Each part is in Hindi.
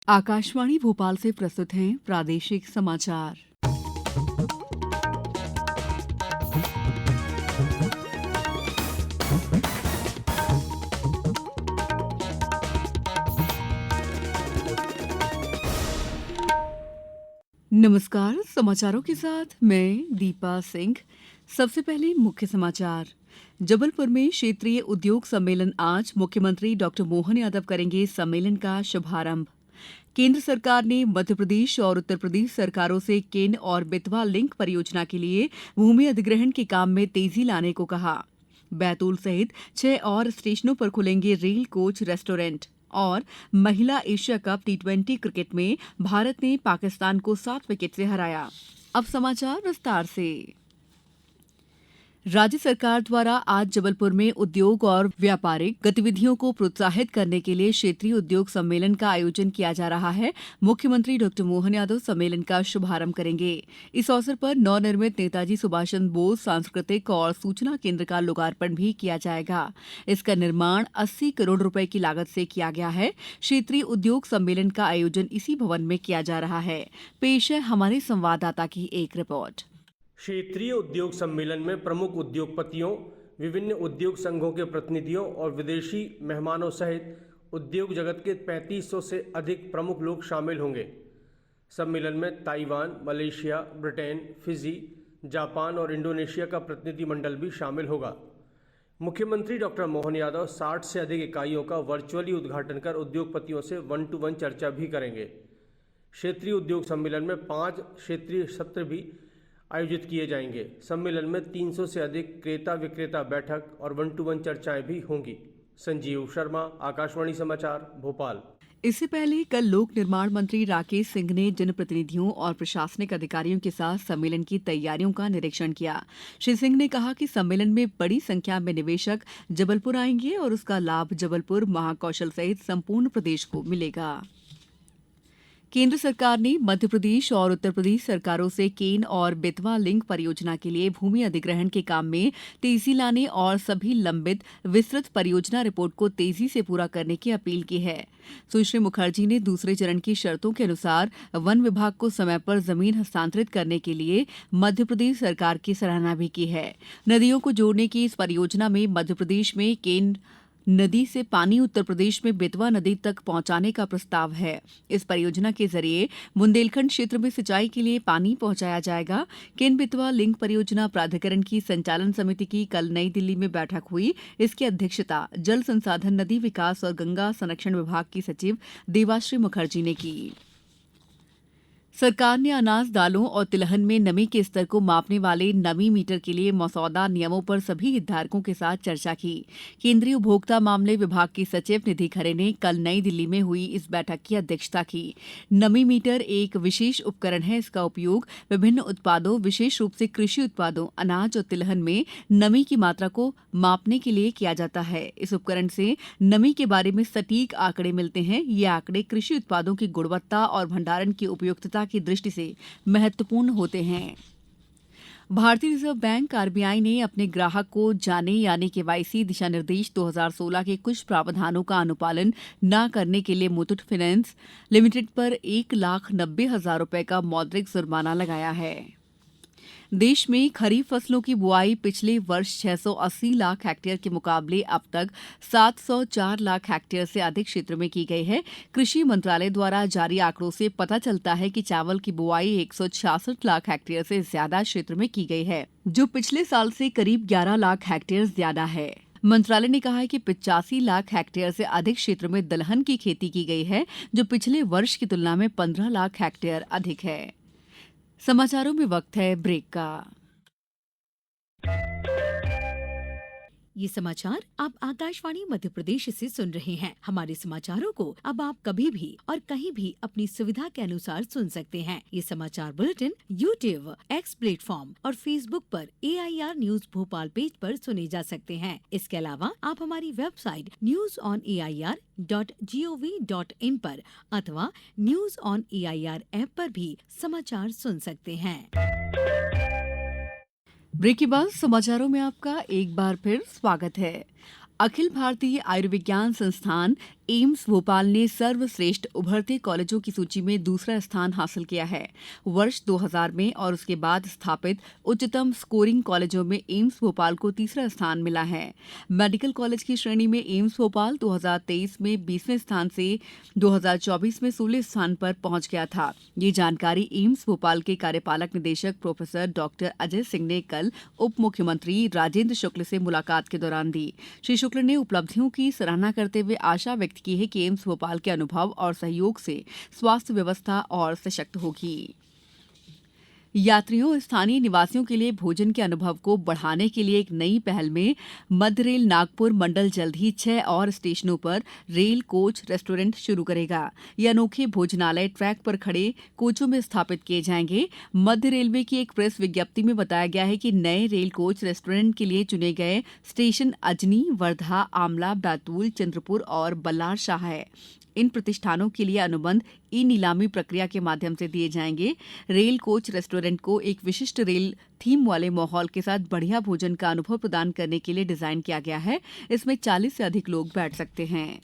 आकाशवाणी भोपाल से प्रस्तुत हैं प्रादेशिक समाचार। नमस्कार, समाचारों के साथ मैं दीपा सिंह। सबसे पहले मुख्य समाचार। जबलपुर में क्षेत्रीय उद्योग सम्मेलन आज मुख्यमंत्री डॉक्टर मोहन यादव करेंगे सम्मेलन का शुभारंभ। केंद्र सरकार ने मध्य प्रदेश और उत्तर प्रदेश सरकारों से केन और बेतवा लिंक परियोजना के लिए भूमि अधिग्रहण के काम में तेजी लाने को कहा। बैतूल सहित 6 और स्टेशनों पर खुलेंगे रेल कोच रेस्टोरेंट। और महिला एशिया कप टी20 क्रिकेट में भारत ने पाकिस्तान को 7 विकेट से हराया। अब समाचार विस्तार से। राज्य सरकार द्वारा आज जबलपुर में उद्योग और व्यापारिक गतिविधियों को प्रोत्साहित करने के लिए क्षेत्रीय उद्योग सम्मेलन का आयोजन किया जा रहा है। मुख्यमंत्री डॉक्टर मोहन यादव सम्मेलन का शुभारंभ करेंगे। इस अवसर पर नवनिर्मित नेताजी सुभाष चंद्र बोस सांस्कृतिक और सूचना केंद्र का लोकार्पण भी किया जाएगा। इसका निर्माण 80 करोड़ रुपए की लागत से किया गया है। क्षेत्रीय उद्योग सम्मेलन का आयोजन इसी भवन में किया जा रहा है। पेश है हमारे संवाददाता की एक रिपोर्ट। क्षेत्रीय उद्योग सम्मेलन में प्रमुख उद्योगपतियों, विभिन्न उद्योग संघों के प्रतिनिधियों और विदेशी मेहमानों सहित उद्योग जगत के 3500 से अधिक प्रमुख लोग शामिल होंगे। सम्मेलन में Taiwan, Malaysia, Britain, Fiji, Japan और इंडोनेशिया का प्रतिनिधिमंडल भी शामिल होगा। मुख्यमंत्री डॉक्टर मोहन यादव 60 से अधिक इकाइयों का वर्चुअली उद्घाटन कर उद्योगपतियों से 1-to-1 चर्चा भी करेंगे। क्षेत्रीय उद्योग सम्मेलन में 5 क्षेत्रीय सत्र भी आयोजित किए जाएंगे। सम्मेलन में 300 से अधिक क्रेता विक्रेता बैठक और 1-to-1 चर्चाएं भी होंगी। संजीव शर्मा, आकाशवाणी समाचार, भोपाल। इससे पहले कल लोक निर्माण मंत्री राकेश सिंह ने जनप्रतिनिधियों और प्रशासनिक अधिकारियों के साथ सम्मेलन की तैयारियों का निरीक्षण किया। श्री सिंह ने कहा कि सम्मेलन में बड़ी संख्या में निवेशक जबलपुर आएंगे और उसका लाभ जबलपुर, महाकौशल सहित संपूर्ण प्रदेश को मिलेगा। केंद्र सरकार ने मध्य प्रदेश और उत्तर प्रदेश सरकारों से केन और बेतवा लिंक परियोजना के लिए भूमि अधिग्रहण के काम में तेजी लाने और सभी लंबित विस्तृत परियोजना रिपोर्ट को तेजी से पूरा करने की अपील की है। सुश्री मुखर्जी ने दूसरे चरण की शर्तों के अनुसार वन विभाग को समय पर जमीन हस्तांतरित करने के लिए मध्य प्रदेश सरकार की सराहना भी की है। नदियों को जोड़ने की इस परियोजना में मध्य प्रदेश में केन नदी से पानी उत्तर प्रदेश में बेतवा नदी तक पहुंचाने का प्रस्ताव है। इस परियोजना के जरिए बुंदेलखंड क्षेत्र में सिंचाई के लिए पानी पहुंचाया जाएगा। केन बेतवा लिंक परियोजना प्राधिकरण की संचालन समिति की कल नई दिल्ली में बैठक हुई। इसकी अध्यक्षता जल संसाधन, नदी विकास और गंगा संरक्षण विभाग की सचिव देवाश्री मुखर्जी ने की। सरकार ने अनाज, दालों और तिलहन में नमी के स्तर को मापने वाले नमी मीटर के लिए मसौदा नियमों पर सभी हितधारकों के साथ चर्चा की। केंद्रीय उपभोक्ता मामले विभाग की सचिव निधि खरे ने कल नई दिल्ली में हुई इस बैठक की अध्यक्षता की। नमी मीटर एक विशेष उपकरण है। इसका उपयोग विभिन्न उत्पादों, विशेष रूप से कृषि उत्पादों, अनाज और तिलहन में नमी की मात्रा को मापने के लिए किया जाता है। इस उपकरण से नमी के बारे में सटीक आंकड़े मिलते हैं। ये आंकड़े कृषि उत्पादों की गुणवत्ता और भंडारण की उपयुक्तता की दृष्टि से महत्वपूर्ण होते हैं। भारतीय रिजर्व बैंक आरबीआई ने अपने ग्राहक को जाने यानी केवाईसी दिशा निर्देश 2016 के कुछ प्रावधानों का अनुपालन न करने के लिए मुथूट फाइनेंस लिमिटेड पर 1,90,000 रुपए का मौद्रिक जुर्माना लगाया है। देश में खरीफ फसलों की बुआई पिछले वर्ष 680 लाख हेक्टेयर के मुकाबले अब तक 704 लाख हेक्टेयर से अधिक क्षेत्र में की गई है। कृषि मंत्रालय द्वारा जारी आंकड़ों से पता चलता है कि चावल की बुआई 166 लाख हेक्टेयर से ज्यादा क्षेत्र में की गई है, जो पिछले साल से करीब 11 लाख हेक्टेयर ज्यादा है। मंत्रालय ने कहा है कि 85 लाख हेक्टेयर से अधिक क्षेत्र में दलहन की खेती की गई है, जो पिछले वर्ष की तुलना में 15 लाख हेक्टेयर अधिक है। समाचारों में वक्त है ब्रेक का। ये समाचार आप आकाशवाणी मध्य प्रदेश से सुन रहे हैं। हमारे समाचारों को अब आप कभी भी और कहीं भी अपनी सुविधा के अनुसार सुन सकते हैं। ये समाचार बुलेटिन YouTube, X प्लेटफॉर्म और Facebook पर AIR न्यूज भोपाल पेज पर सुने जा सकते हैं। इसके अलावा आप हमारी वेबसाइट newsonair.gov.in पर अथवा न्यूज ऑन AIR ऐप पर भी समाचार सुन सकते हैं। ब्रेक के बाद समाचारों में आपका एक बार फिर स्वागत है। अखिल भारतीय आयुर्विज्ञान संस्थान एम्स भोपाल ने सर्वश्रेष्ठ उभरते कॉलेजों की सूची में दूसरा स्थान हासिल किया है। वर्ष 2000 में और उसके बाद स्थापित उच्चतम स्कोरिंग कॉलेजों में एम्स भोपाल को तीसरा स्थान मिला है। मेडिकल कॉलेज की श्रेणी में एम्स भोपाल 2023 में 20वें स्थान से 2024 में 16वें स्थान पर पहुंच गया था। ये जानकारी एम्स भोपाल के कार्यपालक निदेशक प्रोफेसर डॉक्टर अजय सिंह ने कल उप मुख्यमंत्री राजेंद्र शुक्ल से मुलाकात के दौरान दी। श्री शुक्ल ने उपलब्धियों की सराहना करते हुए आशा व्यक्त की है कि एम्स भोपाल के अनुभव और सहयोग से स्वास्थ्य व्यवस्था और सशक्त होगी। यात्रियों और स्थानीय निवासियों के लिए भोजन के अनुभव को बढ़ाने के लिए एक नई पहल में मध्य रेल नागपुर मंडल जल्द ही 6 और स्टेशनों पर रेल कोच रेस्टोरेंट शुरू करेगा। ये अनोखे भोजनालय ट्रैक पर खड़े कोचों में स्थापित किए जाएंगे। मध्य रेलवे की एक प्रेस विज्ञप्ति में बताया गया है कि नए रेल कोच रेस्टोरेंट के लिए चुने गए स्टेशन अजनी, वर्धा, आमला, बैतूल, चंद्रपुर और बल्लार शाह है। इन प्रतिष्ठानों के लिए अनुबंध ई नीलामी प्रक्रिया के माध्यम से दिए जाएंगे। रेल कोच रेस्टोरेंट को एक विशिष्ट रेल थीम वाले माहौल के साथ बढ़िया भोजन का अनुभव प्रदान करने के लिए डिजाइन किया गया है। इसमें 40 से अधिक लोग बैठ सकते हैं।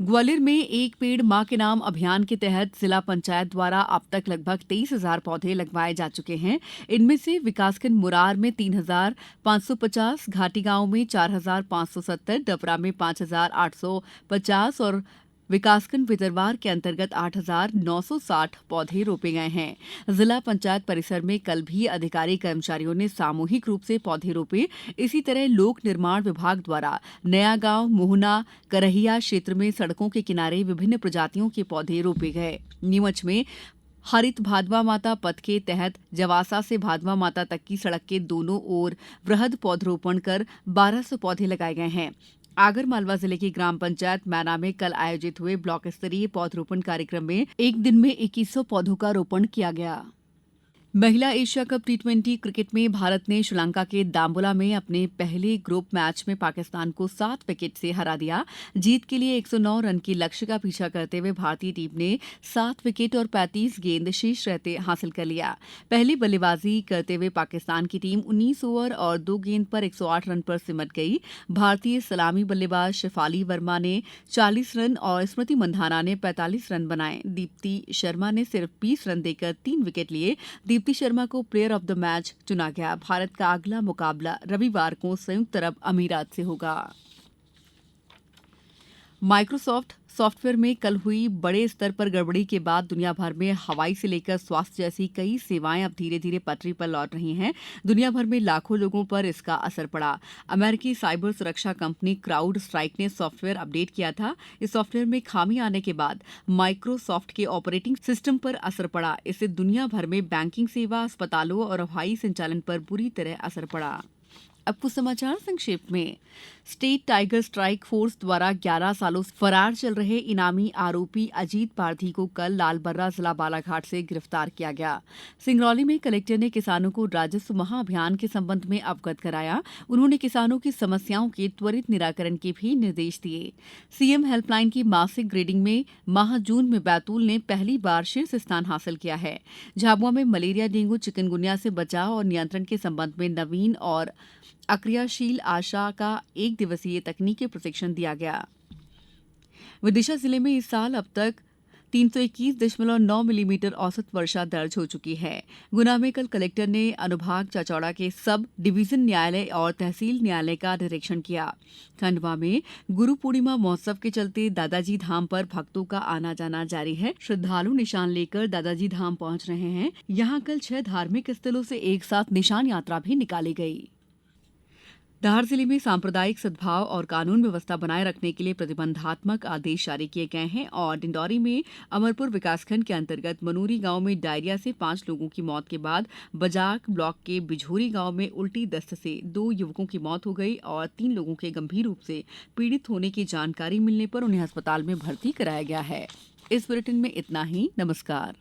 ग्वालियर में एक पेड़ मां के नाम अभियान के तहत जिला पंचायत द्वारा अब तक लगभग 23,000 पौधे लगवाए जा चुके हैं। इनमें से विकासखंड मुरार में 3,550, घाटी गांव में 4,570, डबरा में 5,850 और विकासखंड भितरवार के अंतर्गत 8,960 पौधे रोपे गए हैं। जिला पंचायत परिसर में कल भी अधिकारी कर्मचारियों ने सामूहिक रूप से पौधे रोपे। इसी तरह लोक निर्माण विभाग द्वारा नया गांव, मोहना, करहिया क्षेत्र में सड़कों के किनारे विभिन्न प्रजातियों के पौधे रोपे गए। नीमच में हरित भादवा माता पथ के तहत जवासा से भादवा माता तक की सड़क के दोनों ओर वृहद पौधरोपण कर 1200 पौधे लगाए गए हैं। आगरमालवा जिले की ग्राम पंचायत मैना में कल आयोजित हुए ब्लॉक स्तरीय पौधरोपण कार्यक्रम में एक दिन में 2100 पौधों का रोपण किया गया। महिला एशिया कप टी20 क्रिकेट में भारत ने श्रीलंका के दाम्बुला में अपने पहले ग्रुप मैच में पाकिस्तान को 7 विकेट से हरा दिया। जीत के लिए 109 रन के लक्ष्य का पीछा करते हुए भारतीय टीम ने 7 विकेट और 35 गेंद शेष रहते हासिल कर लिया। पहली बल्लेबाजी करते हुए पाकिस्तान की टीम 19 ओवर और 2 गेंद पर 108 रन पर सिमट गई। भारतीय सलामी बल्लेबाज शेफाली वर्मा ने 40 रन और स्मृति मंधाना ने 45 रन बनाए। दीप्ति शर्मा ने सिर्फ 20 रन देकर 3 विकेट लिए। दीप्ति शर्मा को प्लेयर ऑफ द मैच चुना गया। भारत का अगला मुकाबला रविवार को संयुक्त अरब अमीरात से होगा। माइक्रोसॉफ्ट सॉफ्टवेयर में कल हुई बड़े स्तर पर गड़बड़ी के बाद दुनिया भर में हवाई से लेकर स्वास्थ्य जैसी कई सेवाएं अब धीरे धीरे पटरी पर लौट रही हैं। दुनिया भर में लाखों लोगों पर इसका असर पड़ा। अमेरिकी साइबर सुरक्षा कंपनी क्राउड स्ट्राइक ने सॉफ्टवेयर अपडेट किया था। इस सॉफ्टवेयर में खामी आने के बाद माइक्रोसॉफ्ट के ऑपरेटिंग सिस्टम पर असर पड़ा। इससे दुनिया भर में बैंकिंग सेवा, अस्पतालों और हवाई संचालन पर बुरी तरह असर पड़ा। अब कुछ समाचार संक्षेप में। स्टेट टाइगर स्ट्राइक फोर्स द्वारा 11 सालों से फरार चल रहे इनामी आरोपी अजीत पारधी को कल लालबर्रा जिला बालाघाट से गिरफ्तार किया गया। सिंगरौली में कलेक्टर ने किसानों को राजस्व महाअभियान के संबंध में अवगत कराया। उन्होंने किसानों की समस्याओं के त्वरित निराकरण के भी निर्देश दिए। सीएम हेल्पलाइन की मासिक ग्रेडिंग में माह जून में बैतूल ने पहली बार शीर्ष स्थान हासिल किया है। झाबुआ में मलेरिया, डेंगू, चिकनगुनिया से बचाव और नियंत्रण के संबंध में नवीन और अक्रियाशील आशा का 1 दिवसीय तकनीकी प्रशिक्षण दिया गया। विदिशा जिले में इस साल अब तक 321.9 मिलीमीटर औसत वर्षा दर्ज हो चुकी है। गुना में कल कलेक्टर ने अनुभाग चाचौड़ा के सब डिवीजन न्यायालय और तहसील न्यायालय का निरीक्षण किया। खंडवा में गुरु पूर्णिमा महोत्सव के चलते दादाजी धाम पर भक्तों का आना जाना जारी है। श्रद्धालु निशान लेकर दादाजी धाम पहुंच रहे हैं। यहां कल 6 धार्मिक स्थलों से एक साथ निशान यात्रा भी निकाली गई। धार जिले में सांप्रदायिक सद्भाव और कानून व्यवस्था बनाए रखने के लिए प्रतिबंधात्मक आदेश जारी किए गए हैं और डिंडौरी में अमरपुर विकासखंड के अंतर्गत मनूरी गांव में डायरिया से 5 लोगों की मौत के बाद बजाक ब्लॉक के बिझोरी गांव में उल्टी दस्त से 2 युवकों की मौत हो गई और 3 लोगों के गंभीर रूप से पीड़ित होने की जानकारी मिलने पर उन्हें अस्पताल में भर्ती कराया गया है। इस बुलेटिन में इतना ही। नमस्कार।